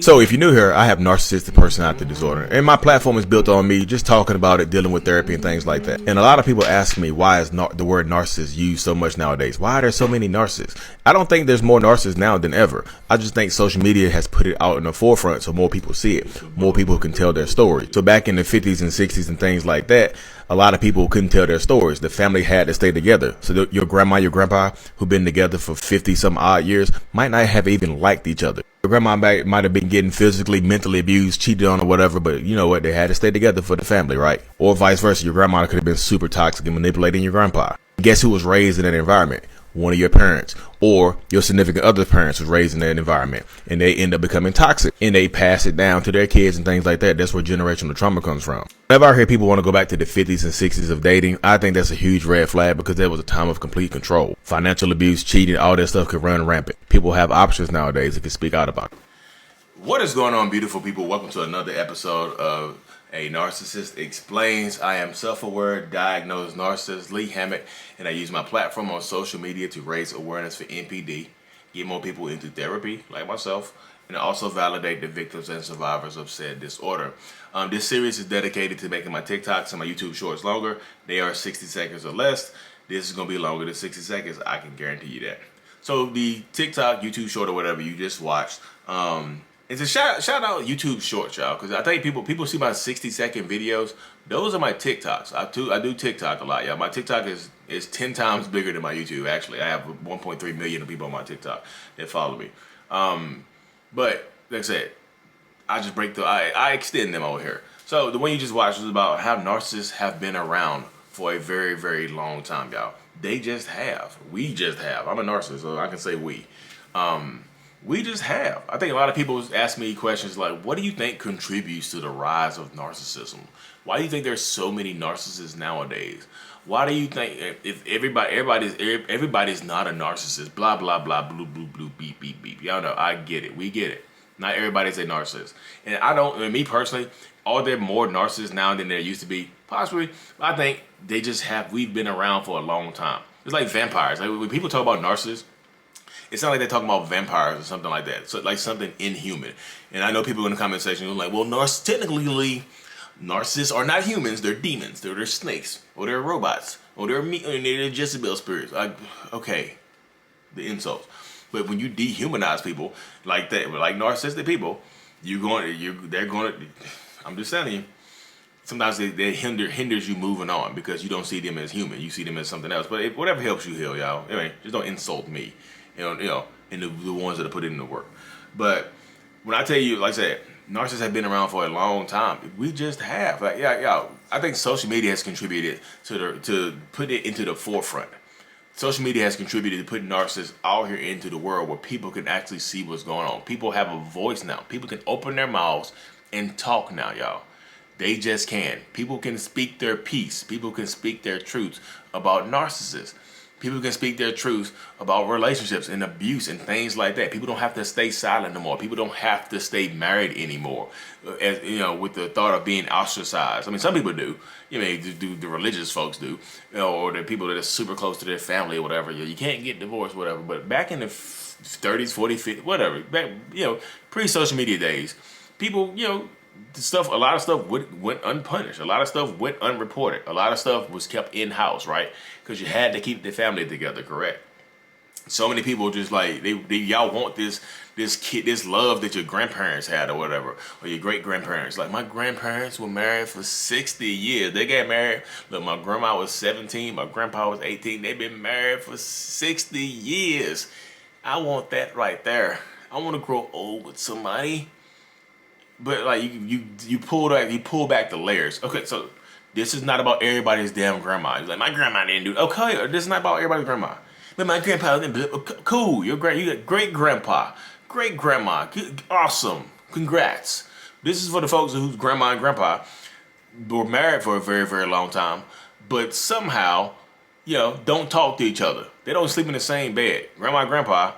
So if you're new here, I have narcissistic personality disorder, and my platform is built on me just talking about it, dealing with therapy and things like that. And a lot of people ask me, why is the word narcissist used so much nowadays? Why are there so many narcissists? I don't think there's more narcissists now than ever. I just think social media has put it out in the forefront so more people see it. More people can tell their story. So back in the 50s and 60s and things like that, a lot of people couldn't tell their stories. The family had to stay together. So your grandma, your grandpa, who've been together for 50 some odd years, might not have even liked each other. Your grandma might have been getting physically, mentally abused, cheated on or whatever, but you know what? They had to stay together for the family, right? Or vice versa. Your grandma could have been super toxic and manipulating your grandpa. Guess who was raised in that environment? One of your parents, or your significant other's parents was raised in that environment, and they end up becoming toxic, and they pass it down to their kids and things like that. That's where generational trauma comes from. Whenever I hear people want to go back to the 50s and 60s of dating, I think that's a huge red flag, because there was a time of complete control. Financial abuse, cheating, all that stuff could run rampant. People have options nowadays that can speak out about it. What is going on, beautiful people? Welcome to another episode of A Narcissist Explains. I am self-aware, diagnosed narcissist Lee Hammett, and I use my platform on social media to raise awareness for NPD, get more people into therapy like myself, and also validate the victims and survivors of said disorder. This series is dedicated to making my TikToks and my YouTube shorts longer. They are 60 seconds or less. This is going to be longer than 60 seconds. I can guarantee you that. So the TikTok, YouTube short, or whatever you just watched, it's a shout out YouTube shorts, y'all, because I think people see my 60-second videos. Those are my TikToks. I do TikTok a lot, y'all. My TikTok is 10 times bigger than my YouTube. Actually, I have 1.3 million people on my TikTok that follow me. But like I said, I just I extend them over here. So the one you just watched was about how narcissists have been around for a very, very long time, y'all. They just have. We just have. I'm a narcissist, so I can say we. We just have. I think a lot of people ask me questions like, what do you think contributes to the rise of narcissism? Why do you think there's so many narcissists nowadays? Why do you think if everybody's not a narcissist, blah, blah, blah, blue, blue, blue, beep, beep, beep. Y'all know, I get it. We get it. Not everybody's a narcissist. And me personally, are there more narcissists now than there used to be? Possibly. I think we've been around for a long time. It's like vampires. Like when people talk about narcissists, it's not like they're talking about vampires or something like that. So like something inhuman. And I know people in the comment section are like, well, technically, narcissists are not humans. They're demons. They're snakes. Or they're robots. Or they're Jezebel spirits. Okay, the insults. But when you dehumanize people like that, like narcissistic people, I'm just telling you, sometimes they hinders you moving on because you don't see them as human. You see them as something else. But whatever helps you heal, y'all. Anyway, just don't insult me. You know, and the ones that are put in the work. But when I tell you, like I said, narcissists have been around for a long time. We just have. I think social media has contributed to put it into the forefront. Social media has contributed to putting narcissists out here into the world where people can actually see what's going on. People have a voice now. People can open their mouths and talk now, y'all. They just can. People can speak their piece. People can speak their truths about narcissists. People can speak their truths about relationships and abuse and things like that. People don't have to stay silent no more. People don't have to stay married anymore, as you know, with the thought of being ostracized. I mean, some people do. The religious folks do, or the people that are super close to their family or whatever. You can't get divorced, whatever. But back in the 30s, 40s, 50s, whatever, back, pre-social media days, people, a lot of stuff went unpunished. A lot of stuff went unreported. A lot of stuff was kept in-house, right? Because you had to keep the family together, correct? So many people just like, y'all want this love that your grandparents had or whatever, or your great-grandparents. Like, my grandparents were married for 60 years. They got married. Look, my grandma was 17. My grandpa was 18. They've been married for 60 years. I want that right there. I want to grow old with somebody. But like you pull back the layers. Okay, so this is not about everybody's damn grandma. It's like, my grandma didn't do it. Okay, this is not about everybody's grandma. But my grandpa didn't. Cool, you got great grandpa, great grandma. Awesome, congrats. This is for the folks whose grandma and grandpa were married for a very, very long time, but somehow, don't talk to each other. They don't sleep in the same bed. Grandma and grandpa,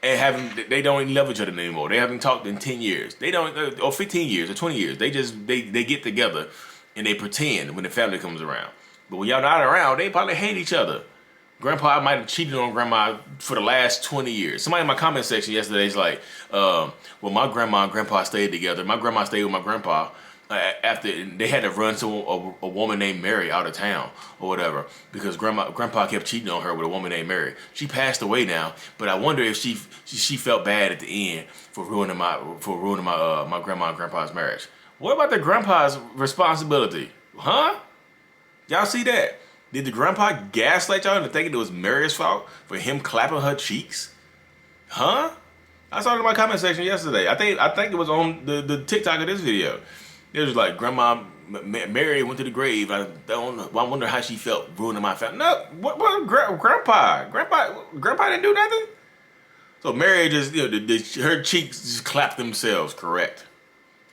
and they don't even love each other anymore. They haven't talked in 10 years. They don't, or 15 years, or 20 years. They get together and they pretend when the family comes around. But when y'all not around, they probably hate each other. Grandpa might have cheated on grandma for the last 20 years. Somebody in my comment section yesterday is like, well, my grandma and grandpa stayed together. My grandma stayed with my grandpa after they had to run to a woman named Mary out of town or whatever because grandpa kept cheating on her with a woman named Mary. She passed away now, but I wonder if she felt bad at the end for ruining my my grandma and grandpa's marriage. What about the grandpa's responsibility? Huh? Y'all see that? Did the grandpa gaslight y'all into thinking it was Mary's fault for him clapping her cheeks? Huh? I saw it in my comment section yesterday. I think it was on the TikTok of this video. It was like, Grandma Mary went to the grave. I wonder how she felt ruining my family. No, what Grandpa didn't do nothing. So Mary just, her cheeks just clapped themselves, correct?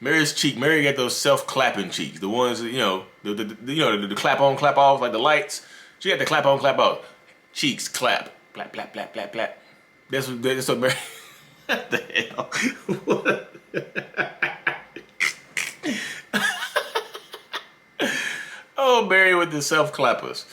Mary got those self-clapping cheeks, the ones the clap on, clap off, like the lights. She got the clap on, clap off, cheeks clap, clap, clap, clap, clap, clap. That's what Mary. What the hell? What? Oh, Mary with the self-clappers.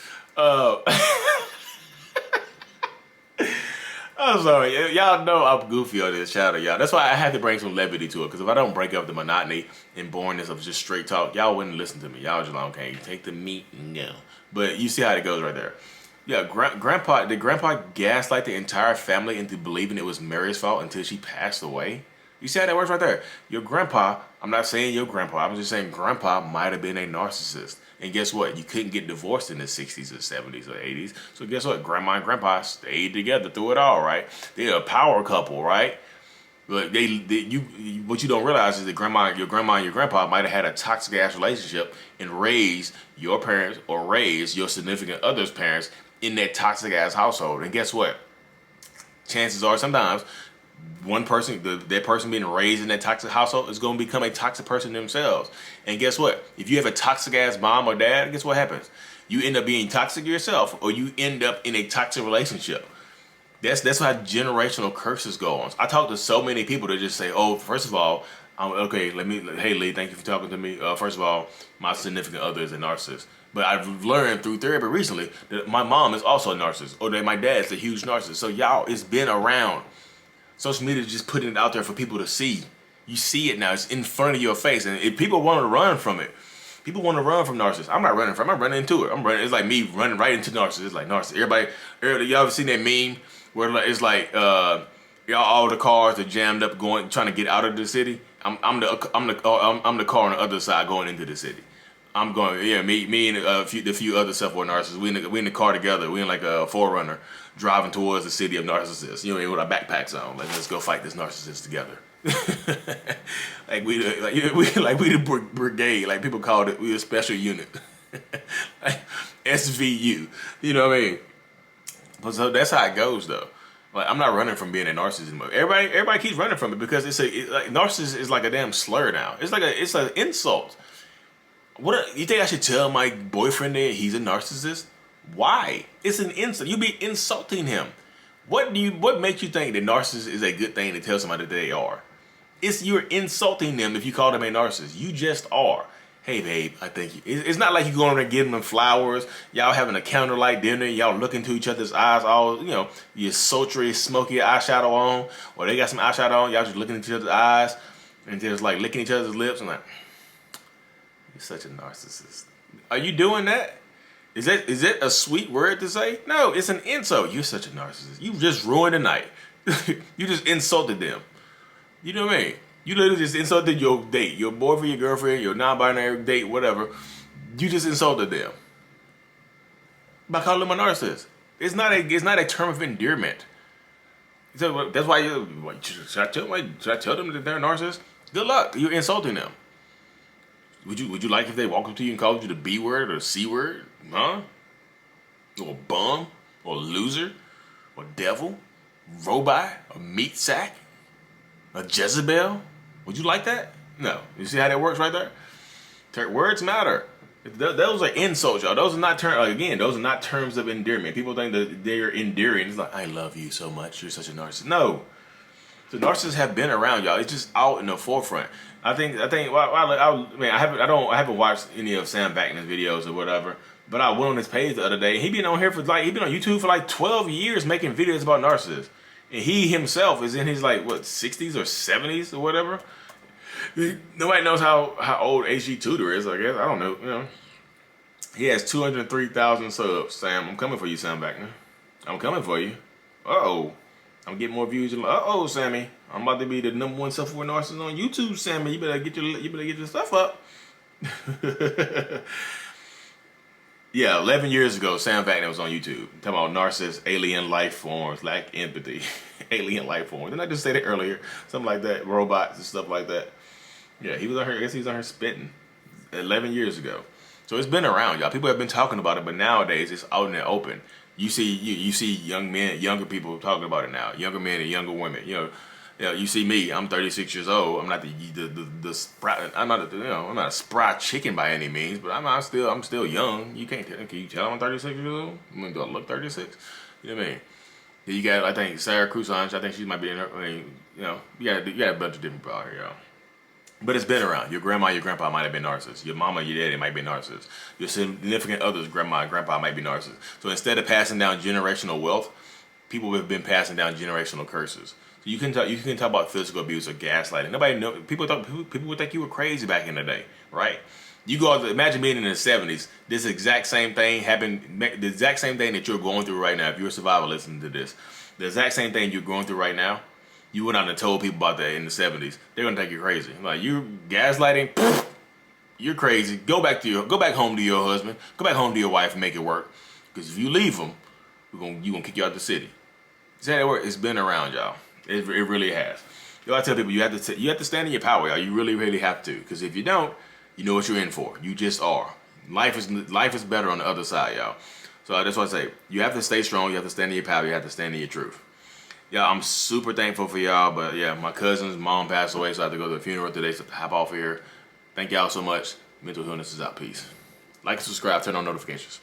I'm sorry. Y'all know I'm goofy on this channel, y'all. That's why I had to bring some levity to it, because if I don't break up the monotony and boringness of just straight talk, y'all wouldn't listen to me. Y'all just like, okay, take the meat and go. But you see how it goes right there. Yeah, did Grandpa gaslight the entire family into believing it was Mary's fault until she passed away? You see how that works right there? Your grandpa, I'm not saying your grandpa, I'm just saying grandpa might have been a narcissist. And guess what? You couldn't get divorced in the 60s or 70s or 80s. So guess what? Grandma and grandpa stayed together through it all, right? They're a power couple, right? But what you don't realize is that your grandma and your grandpa might have had a toxic ass relationship and raised your parents or raised your significant other's parents in that toxic ass household. And guess what? Chances are sometimes that person being raised in that toxic household is going to become a toxic person themselves. And guess what? If you have a toxic ass mom or dad, guess what happens? You end up being toxic yourself, or you end up in a toxic relationship. That's how generational curses go on. I talk to so many people that just say, oh, first of all, hey Lee, thank you for talking to me. First of all, my significant other is a narcissist. But I've learned through therapy recently that my mom is also a narcissist, or that my dad's a huge narcissist. So y'all, it's been around. Social media is just putting it out there for people to see. You see it now. It's in front of your face. And if people want to run from it, people want to run from narcissists. I'm not running from it. I'm running into it. It's like me running right into narcissists. It's like narcissists. Y'all ever seen that meme where it's like all the cars are jammed up trying to get out of the city? I'm the car on the other side going into the city. I'm going, me and the few other self-aware narcissists, we in the car together. We in like a Forerunner driving towards the city of narcissists. With our backpacks on. Like, let's go fight this narcissist together. like we the brigade. Like people called it, we a special unit. Like SVU. You know what I mean? But so that's how it goes though. Like, I'm not running from being a narcissist anymore. Everybody keeps running from it because narcissist is like a damn slur now. It's an insult. What you think I should tell my boyfriend that he's a narcissist? Why? It's an insult. You be insulting him. What makes you think that narcissist is a good thing to tell somebody that they are? You're insulting them if you call them a narcissist. You just are. Hey babe, I think it's not like you going there giving them flowers. Y'all having a candlelight dinner. Y'all look into each other's eyes. All your sultry, smoky eyeshadow on, or they got some eyeshadow on. Y'all just looking into each other's eyes and just like licking each other's lips and like. You're such a narcissist. Are you doing that? Is it a sweet word to say? No, it's an insult. You're such a narcissist. You just ruined the night. You just insulted them. You know what I mean? You literally just insulted your date, your boyfriend, your girlfriend, your non-binary date, whatever. You just insulted them by calling them a narcissist. It's not a term of endearment. So that's why should I tell them that they're a narcissist? Good luck. You're insulting them. Would you like if they walk up to you and called you the B word or the C word? Huh? Or bum? Or loser? Or devil? Robot? A meat sack? A Jezebel? Would you like that? No. You see how that works right there? Words matter. Those are insults, y'all. Those are not those are not terms of endearment. People think that they're endearing. It's like, I love you so much. You're such a narcissist. No. The narcissists have been around, y'all. It's just out in the forefront. I haven't watched any of Sam Backman's videos or whatever, But I went on his page the other day. He been on here for like, he been on YouTube for like 12 years making videos about narcissists. And he himself is in his like, what, 60s or 70s or whatever. Nobody knows how old HG Tudor is, I guess. I don't know, you know. He has 203,000 subs. Sam, I'm coming for you, Sam Backman. I'm coming for you. Uh-oh. I'm getting more views. Uh-oh, Sammy. I'm about to be the #1 self-aware narcissist on YouTube, Sammy. You better get your stuff up. Yeah, 11 years ago, Sam Backman was on YouTube talking about narcissists, alien life forms, lack empathy, alien life forms. Didn't I just say that earlier? Something like that, robots and stuff like that. Yeah, he was on her. I guess he was on her spitting 11 years ago. So it's been around, y'all. People have been talking about it, but nowadays it's out in the open. You see young men, younger people talking about it now. Younger men and younger women. You know, you see me. I'm 36 years old. I'm not the spry. I'm not a spry chicken by any means, but I'm still young. You can't tell. Can you tell I'm 36 years old? I mean, do I look 36? You know what I mean? You got, I think, Sarah Cruzan. I think she might be in her. I mean, you know, you got a bunch of different people out here, y'all. But it's been around. Your grandma, your grandpa might have been narcissists. Your mama, your daddy might be narcissists. Your significant others, grandma and grandpa, might be narcissists. So instead of passing down generational wealth, people have been passing down generational curses. So you can talk about physical abuse or gaslighting. Nobody know. People would think you were crazy back in the day, right? You go out, imagine being in the 70s. This exact same thing happened. The exact same thing that you're going through right now. If you're a survivor, listening to this, the exact same thing you're going through right now. You went out and told people about that in the 70s. They're gonna think you're crazy. Like, you gaslighting, you're crazy. Go back home to your husband. Go back home to your wife and make it work. Because if you leave them, you gonna kick you out the city. See how that work? It's been around, y'all. It really has. You know, I tell people you have to stand in your power, y'all. You really have to. Because if you don't, you know what you're in for. You just are. Life is better on the other side, y'all. So that's what I say. You have to stay strong. You have to stand in your power. You have to stand in your truth. Yeah, I'm super thankful for y'all, but yeah, my cousin's mom passed away, so I have to go to the funeral today, so I have to hop off here. Thank y'all so much. Mental Illness is out. Peace. Like and subscribe, turn on notifications.